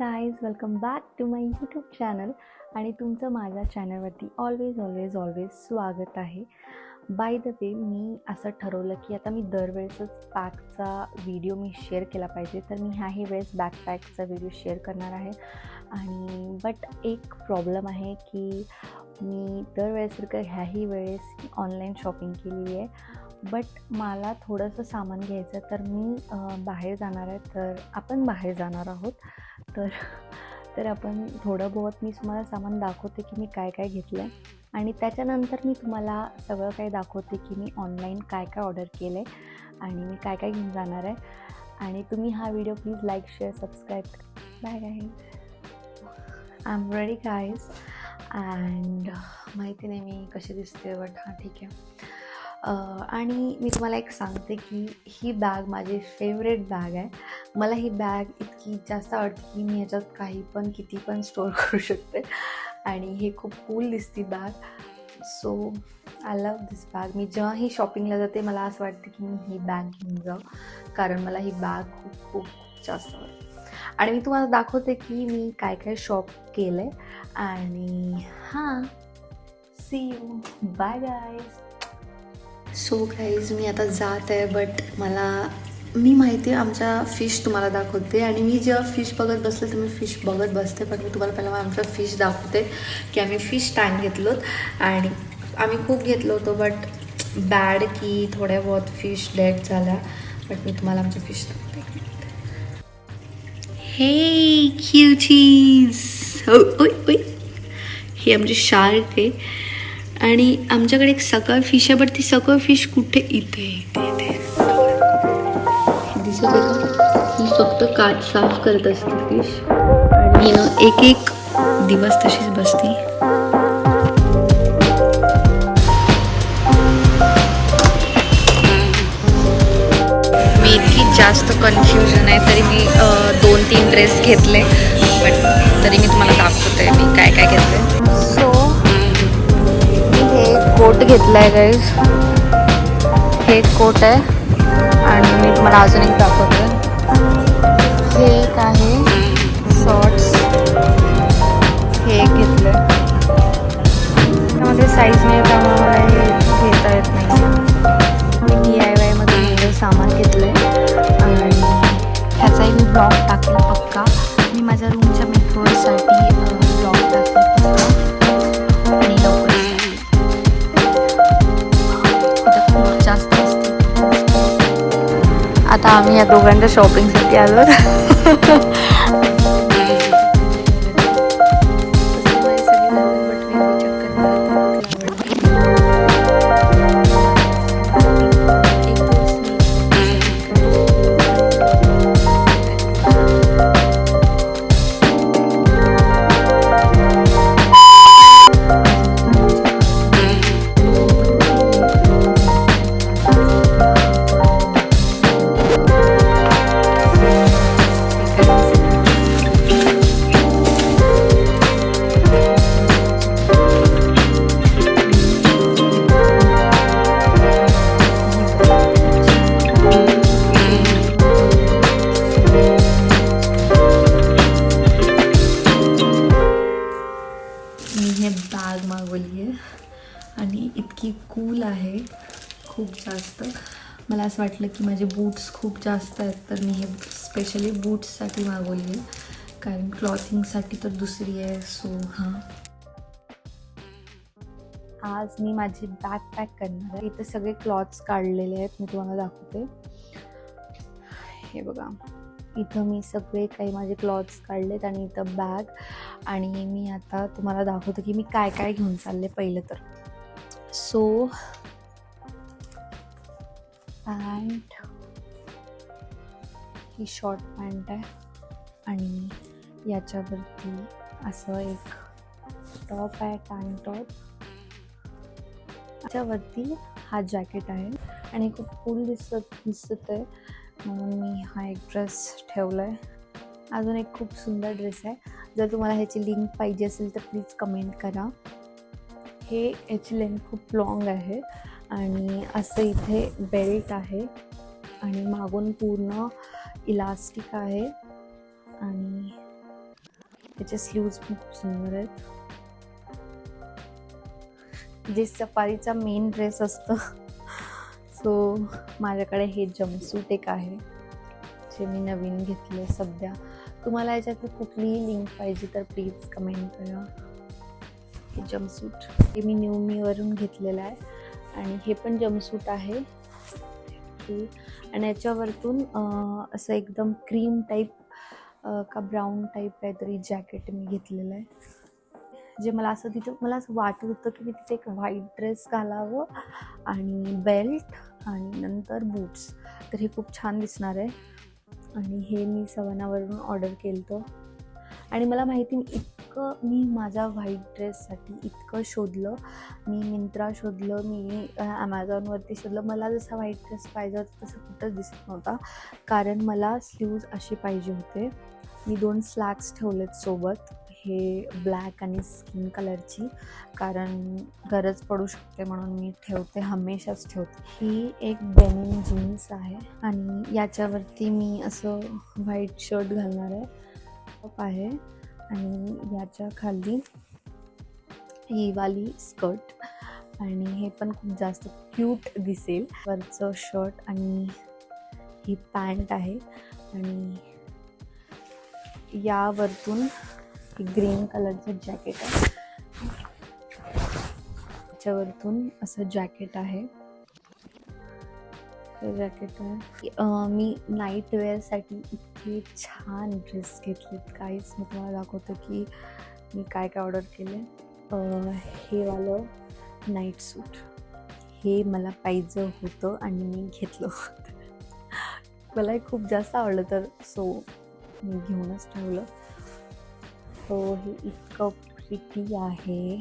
Guys, welcome back to my YouTube channel आणि तुमचं माझ्या चॅनलवरती ऑलवेज स्वागत आहे. बाय द वे, मी असं ठरवलं की आता मी दरवेळेसच बॅगचा व्हिडिओ मी शेअर केला पाहिजे, तर मी ह्याही वेळेस बॅकपॅकचा व्हिडिओ शेअर करणार आहे. आणि बट एक प्रॉब्लेम आहे की मी दरवेळेसारखं ह्याही वेळेस ऑनलाईन शॉपिंग केलेली आहे. बट मला थोडंसं सामान घ्यायचं तर मी बाहेर जाणार आहे, तर आपण बाहेर जाणार आहोत. तर तर आपण थोडं बहुत मी तुम्हाला सामान दाखवते की मी काय काय घेतलं आहे आणि त्याच्यानंतर मी तुम्हाला सगळं काही दाखवते की मी ऑनलाईन काय काय ऑर्डर केलं आहे आणि मी काय काय घेऊन जाणार आहे. आणि तुम्ही हा video please like share subscribe. Bye guys, I am ready guys. And माहिती नाही मी कशी दिसते, बट हां ठीक आहे. आणि मी तुम्हाला एक सांगते की ही बॅग माझी फेवरेट बॅग आहे. मला ही बॅग इतकी जास्त आवडते की मी ह्याच्यात काही पण किती पण स्टोअर करू शकते आणि हे खूप कूल दिसते bag. So I love this bag. मी जेव्हाही शॉपिंगला जाते मला असं वाटतं की मी ही बॅग घेऊन जाऊ, कारण मला ही बॅग खूप खूप जास्त आवडते. आणि मी तुम्हाला दाखवते की मी काय काय शॉप केलं आहे. आणि हां, see you, bye guys. So guys, मी आता जात आहे, बट मी माहिती आहे आमच्या फिश तुम्हाला दाखवते. आणि मी जेव्हा फिश बघत बसले तर मी फिश बघत बसते, पण मी तुम्हाला पहिला आमचा फिश दाखवते की आम्ही फिश टँक घेतलो आणि आम्ही खूप घेतलो होतो, बट बॅड की थोड्या बहुत फिश डेड झाल्या. बट मी तुम्हाला आमचं फिश दाखवते. हे क्यूटीज, हे आमचे शार्क आहे. आणि आमच्याकडे एक सकळ फिश आहे, बट ती सकळ फिश कुठे? इथे दिसत आहे का? ही फक्त काच साफ करत असते फिश आणि एक एक दिवस तशीच बसते. मी इतकी जास्त कन्फ्युजन आहे, तरी मी 2-3 ड्रेस घेतले, बट तरी मी तुम्हाला दाखवते मी काय काय घेतले. सो कोट घेतला आहे गाईज, हे कोट आहे. आणि मी तुम्हाला अजून एक दाखवते, हे एक आहे शॉर्ट्स, हे एक घेतलं आहे. त्यामध्ये साईज नाही, त्यामुळे मला हे घेता येत नाही. मी DIY मध्ये वेगळं सामान घेतलं आहे आणि ह्याचाही मी ब्लॉग टाकला पक्का. मी माझ्या रूमच्या मेकओव्हरसाठी ब्लॉग टाकला पक्का आणि लवकर जास्त असते. आता आम्ही या दोघांच्या शॉपिंगसाठी आलो. बॅग मागवली आहे आणि इतकी कूल आहे, खूप जास्त. मला असं वाटलं की माझे बूट्स खूप जास्त आहेत, तर मी हे स्पेशली बूट्ससाठी मागवली आहे, कारण क्लॉथिंगसाठी तर दुसरी आहे. सो हां, आज मी माझी बॅग पॅक करणार आहे. इथे सगळे क्लॉथ्स काढलेले आहेत, मी तुम्हाला दाखवते. हे बघा, इथं मी सगळे काही माझे क्लॉथ्स काढलेत आणि इथं बॅग. आणि मी आता तुम्हाला दाखवते की मी काय काय घेऊन चालले. पहिलं तर सो पॅन्ट, ही शॉर्ट पॅन्ट आहे आणि याच्यावरती असं एक टॉप आहे, टँक टॉप. याच्यावरती हा जॅकेट आहे आणि खूप कूल दिसत आहे, म्हणून मी हा एक ड्रेस ठेवला आहे. अजून एक खूप सुंदर ड्रेस आहे. जर तुम्हाला ह्याची लिंक पाहिजे असेल तर प्लीज कमेंट करा. ह्याची लेंथ खूप लॉंग आहे आणि असं इथे बेल्ट आहे आणि मागून पूर्ण इलास्टिक आहे आणि त्याचे स्लीव्ज पण खूप सुंदर आहेत. जे सफारीचा मेन ड्रेस असतं. सो माझ्याकडे हे जम्पसूट एक आहे जे मी नवीन घेतले सध्या. तुम्हाला याच्यात कुठलीही लिंक पाहिजे तर प्लीज कमेंट करा. हे जम्पसूट हे मी न्यू मी वरून घेतलेलं आहे आणि हे पण जम्पसूट आहे. आणि याच्यावरतून असं एकदम क्रीम टाईप का ब्राऊन टाईप काहीतरी जॅकेट मी घेतलेलं आहे. जे मला असं वाटत होतं की मी तिथे एक व्हाईट ड्रेस घालावं आणि बेल्ट आणि नंतर बूट्स, तर हे खूप छान दिसणार आहे. आणि हे मी सवानावरून ऑर्डर केलं होतं आणि मला माहिती मी माझ्या व्हाईट ड्रेससाठी इतकं शोधलं. मी मिंत्रा शोधलं, मी ॲमेझॉनवरती शोधलं. मला जसा व्हाईट ड्रेस पाहिजे होता तसं कुठंच दिसत नव्हता, कारण मला स्लीव्ज अशी पाहिजे होते. मी 2 स्लॅक्स ठेवलेत सोबत, हे ब्लॅक आणि स्किन कलरची, कारण गरज पडू शकते म्हणून मी ठेवते, हमेशाच ठेवते. ही एक डेनिम जीन्स आहे आणि याच्यावरती मी असं व्हाईट शर्ट घालणार आहे आणि याच्या खाली ही वाली स्कर्ट आणि हे पण खूप जास्त क्यूट दिसेल. वरचं शर्ट आणि ही पॅन्ट आहे आणि यावरतून ग्रीन कलरचं जॅकेट आहे. त्याच्यावरतून असं जॅकेट आहे. जॅकेट आहे. मी नाईट वेअरसाठी इतके छान ड्रेस घेतलेत काहीच. मी तुम्हाला दाखवतो की मी काय काय ऑर्डर केले. हे वालं नाईट सूट हे मला पाहिजे होतं आणि मी घेतलं होतं. मला हे खूप जास्त आवडलं, तर सो मी घेऊनच ठेवलं. सो हे इतकं प्रिटी आहे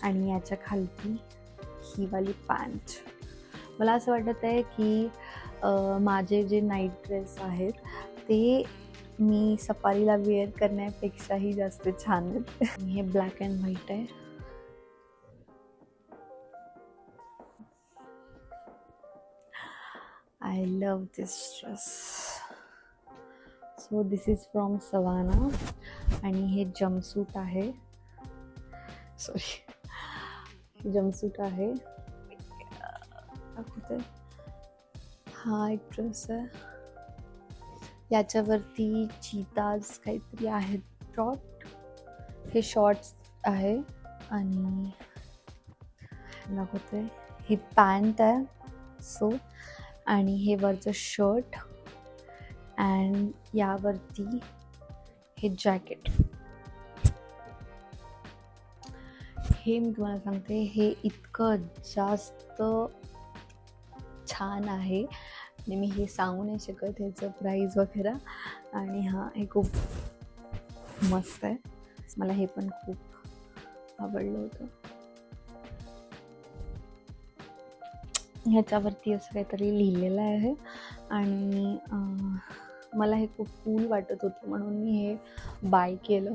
आणि याच्या खालती ही वाली पॅन्ट. मला असं वाटत आहे की माझे जे नाईट ड्रेस आहेत ते मी सफारीला वेअर करण्यापेक्षाही जास्त छान आहेत. हे ब्लॅक अँड व्हाईट आहे. I love this dress. So this is from Savana आणि हे जम्पसूट आहे. सॉरी, जम्पसूट आहे. हा एक ड्रेस आहे. याच्यावरती चीताज काहीतरी आहेत डॉट. हे शॉर्ट्स आहे आणि दाखवते ही पॅन्ट आहे. सो आणि हे वरचं शर्ट अँड यावरती हे जॅकेट. हे मी तुम्हाला सांगते, हे इतकं जास्त छान आहे आणि मी हे सांगू नाही शकत ह्याचं प्राईज वगैरे. आणि हे खूप मस्त आहे. मला हे पण खूप आवडलं होतं. ह्याच्यावरती असं काहीतरी लिहिलेलं आहे आणि मला हे खूप कूल वाटत होतं म्हणून मी हे बाय केलं.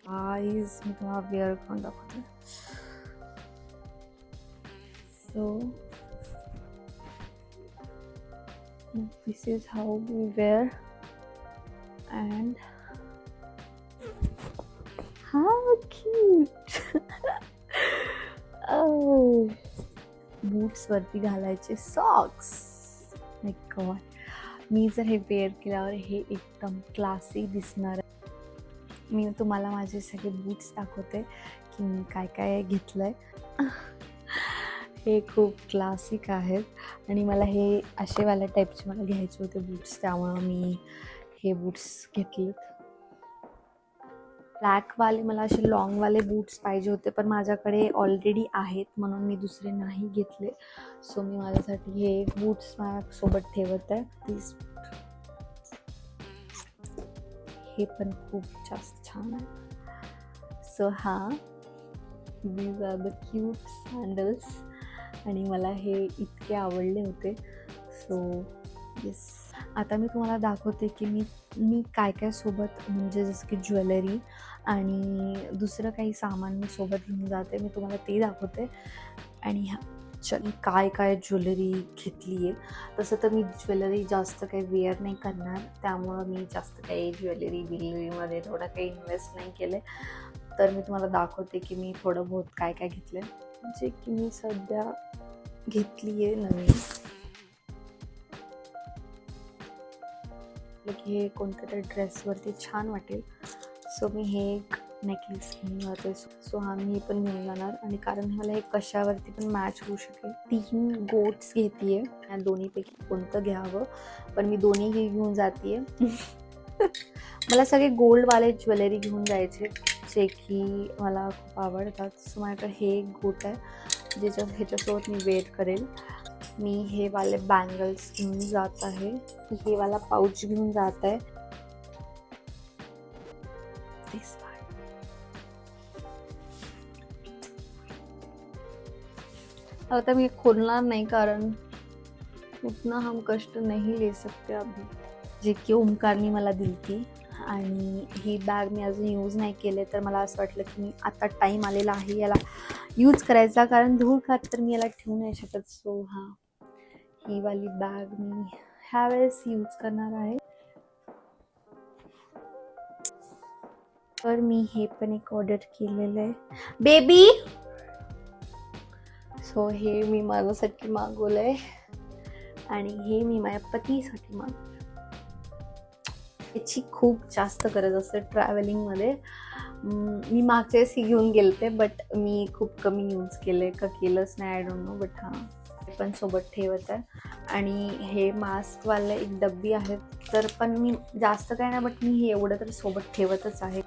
मी तुम्हाला वेअर करून दाखवते. So this is how we wear and how cute. Oh, boots वरती घालायचे सॉक्स. माय गॉड, मी जर हे वेअर केल्यावर हे एकदम क्लासी दिसणार आहे. मी तुम्हाला माझे सगळे बूट्स दाखवते की मी काय काय घेतलंय. हे खूप क्लासिक आहेत आणि मला हे असेवाल्या टाईपचे मला घ्यायचे होते बूट्स, त्यामुळं मी हे बूट्स घेतलेत. ब्लॅकवाले मला असे लॉंगवाले बूट्स पाहिजे होते पण माझ्याकडे ऑलरेडी आहेत म्हणून मी दुसरे नाही घेतले. सो मी माझ्यासाठी हे बूट्स माझ्यासोबत ठेवत आहे. प्लीज, हे पण खूप जास्त छान आहे. So these are the cute sandals आणि मला हे इतके आवडले होते. सो येस, आता मी तुम्हाला दाखवते की मी काय काय सोबत, म्हणजे जसं की ज्वेलरी आणि दुसरं काही सामान मी सोबत घेऊन जाते. मी तुम्हाला ते दाखवते आणि क्वेश्चन काय काय ज्वेलरी घेतली आहे. तसं तर मी ज्वेलरी जास्त काही वेअर नाही करणार, त्यामुळं मी जास्त काही ज्वेलरीमध्ये थोडं काही इन्व्हेस्ट नाही केलं. तर मी तुम्हाला दाखवते की मी थोडं बहुत काय काय घेतलं आहे, जे की मी सध्या घेतली आहे नवीन. की हे कोणत्या तरी ड्रेसवरती छान वाटेल, सो मी हे एक नेकलेस घेऊन जाते. सो हा मी हे पण घेऊन जाणार, आणि कारण मला हे कशावरती पण मॅच होऊ शकेल. 3 गोट्स घेते आहे, या दोन्हीपैकी कोणतं घ्यावं, पण मी दोन्ही हे घेऊन जाते आहे. मला सगळे गोल्डवाले ज्वेलरी घेऊन जायचे, जे की मला खूप आवडतात. सो माझ्याकडे हे एक गोट आहे, ह्याच्यासोबत मी वेअर करेल. मी हे वाले बँगल्स घेऊन जात आहे, हे वाला पाउच घेऊन जात आहे. आता मी खोलणार नाही, कारण उतना हम कष्ट नहीं ले सकते अभी, जे की ओमकारनी मला दिली ती. आणि ही बॅग मी अजून यूज नाही केले, तर मला असं वाटलं की मी आता टाईम आलेला आहे याला यूज करायचा, कारण धूळ खात तर मी याला ठेवू नाही शकत. सो हां, ही वाली बॅग मी ह्यावेळेस यूज करणार आहे. तर मी हे पण एक ऑर्डर केलेलं आहे, बेबी. सो हे मी माझ्यासाठी मागवलं आहे, आणि हे मी माझ्या पतीसाठी मागवलं. याची खूप जास्त गरज असते ट्रॅव्हलिंगमध्ये. मी मागच्या वेळेस ही घेऊन गेलते, बट मी खूप कमी यूज केले का केलंच नाही, आय डोंट नो. बट हां, हे पण सोबत ठेवत आहे. आणि हे मास्कवाले एक डब्बी आहेत, तर पण मी जास्त काय नाही, बट मी हे एवढं तर सोबत ठेवतच आहे.